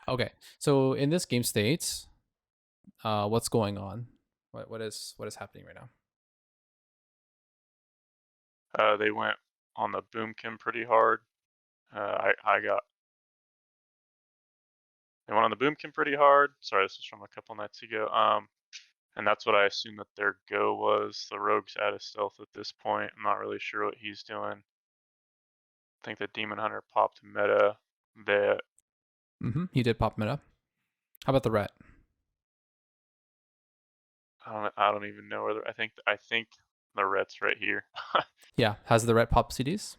Okay, so in this game state, what's going on? What is happening right now? They went on the Boomkin pretty hard. I got they went on the Boomkin pretty hard. Sorry, this is from a couple nights ago. And that's what I assume that their go was. The Rogue's out of stealth at this point. I'm not really sure what he's doing. I think the Demon Hunter popped meta. That He did pop meta. How about the ret? I don't even know whether I think the Ret's right here. Yeah, has the ret pop CDs?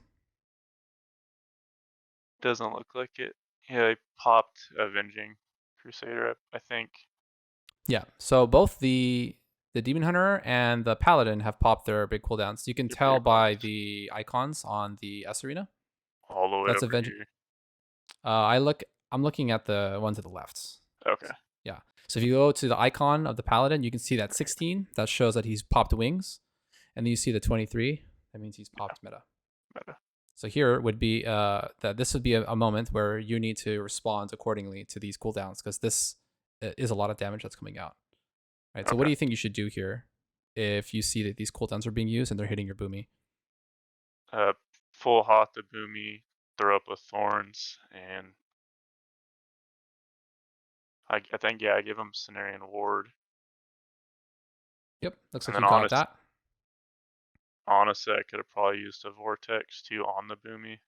Doesn't look like it. Yeah, they popped Avenging Crusader, I think. Yeah. So both the demon hunter and the paladin have popped their big cooldowns. You can Your tell big by ones. the icons on the S arena. All the way That's over Avenging. here. I'm looking at the one to the left. Okay. Yeah. So if you go to the icon of the paladin, you can see that 16. That shows that he's popped wings, and then you see the 23. That means he's Yeah, popped meta. meta. So here would be that this would be a moment where you need to respond accordingly to these cooldowns because this is a lot of damage that's coming out. Right. So what Okay. do you think you should do here if you see that these cooldowns are being used and they're hitting your boomy? Uh, full hot the boomy, throw up with thorns, and I think I give him Cenarian Ward, Yep. Looks and like then you got that. honestly I could have probably used a Vortex too on the boomy.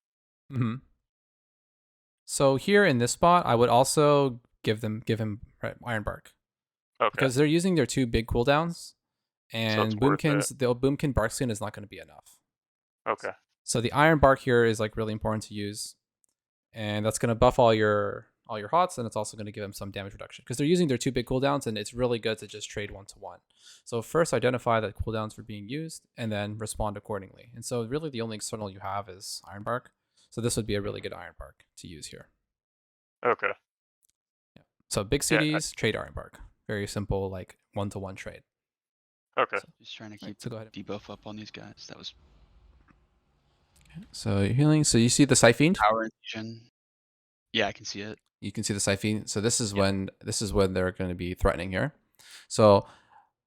hmm So here in this spot, I would also give him right, Iron Bark Okay, because they're using their two big cooldowns, so it's and worth it. the Boomkin Bark Skin is not going to be enough. Okay, So the Iron Bark here is like really important to use, and that's going to buff all your hots, and it's also going to give them some damage reduction because they're using their two big cooldowns, and it's really good to just trade 1-to-1. So first identify that cooldowns are being used, and then respond accordingly. And so really the only external you have is Iron Bark. So this would be a really good Iron Bark to use here. okay, Yeah. So big yeah, CDs, trade Iron Bark. Very simple, like 1-to-1 trade. okay. So, Just trying to right, keep so the go ahead. debuff up on these guys. That was So you're healing. So you see the Siphoned? power infusion. Yeah, I can see it. You can see the Siphoned. So Yep. this is when they're going to be threatening here. So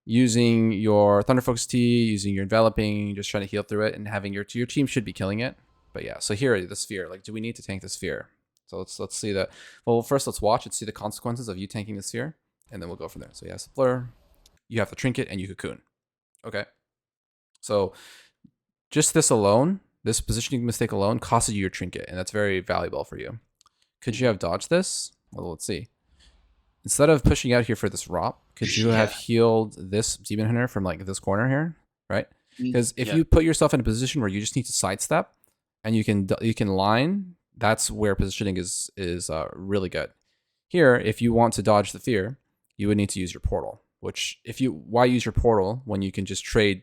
using your Thunder Focus Tea, using your enveloping, just trying to heal through it, and having your team should be killing it. But yeah, so here the sphere. Like, do we need to tank the sphere? So let's see that. Well, first let's watch and see the consequences of you tanking the sphere, and then we'll go from there. So yes, Blur, you have the trinket and you cocoon. Okay. So just this alone, this positioning mistake alone, costed you your trinket, and that's very valuable for you. Could you have dodged this? Well, let's see. Instead of pushing out here for this ROP, could you have Yeah. healed this Demon Hunter from like this corner here, right? Because if Yeah. you put yourself in a position where you just need to sidestep and you can line, that's where positioning is really good. Here, if you want to dodge the fear, you would need to use your portal. Which if you why use your portal when you can just trade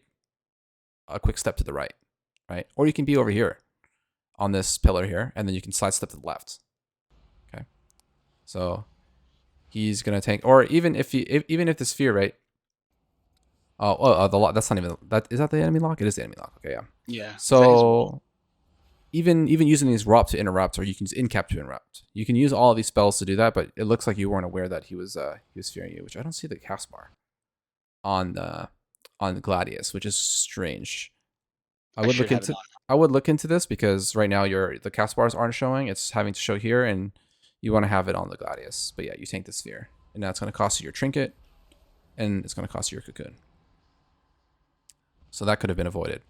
a quick step to the right? Or you can be over here on this pillar here, and then you can sidestep to the left. Okay, so he's gonna tank, or even even if the sphere, right? The lock. That's not even that. Is that the enemy lock? It is the enemy lock. Okay, yeah. Yeah. Is that his wall? So even using these ROP to interrupt, or you can use incap to interrupt. You can use all of these spells to do that, but it looks like you weren't aware that he was fearing you, which I don't see the cast bar on the Gladius, which is strange. I I would should look have it into on. this because right now the cast bars aren't showing. It's having to show here, and you want to have it on the Gladius. But yeah, you tank the sphere, and that's going to cost you your trinket, and it's going to cost you your cocoon. So that could have been avoided.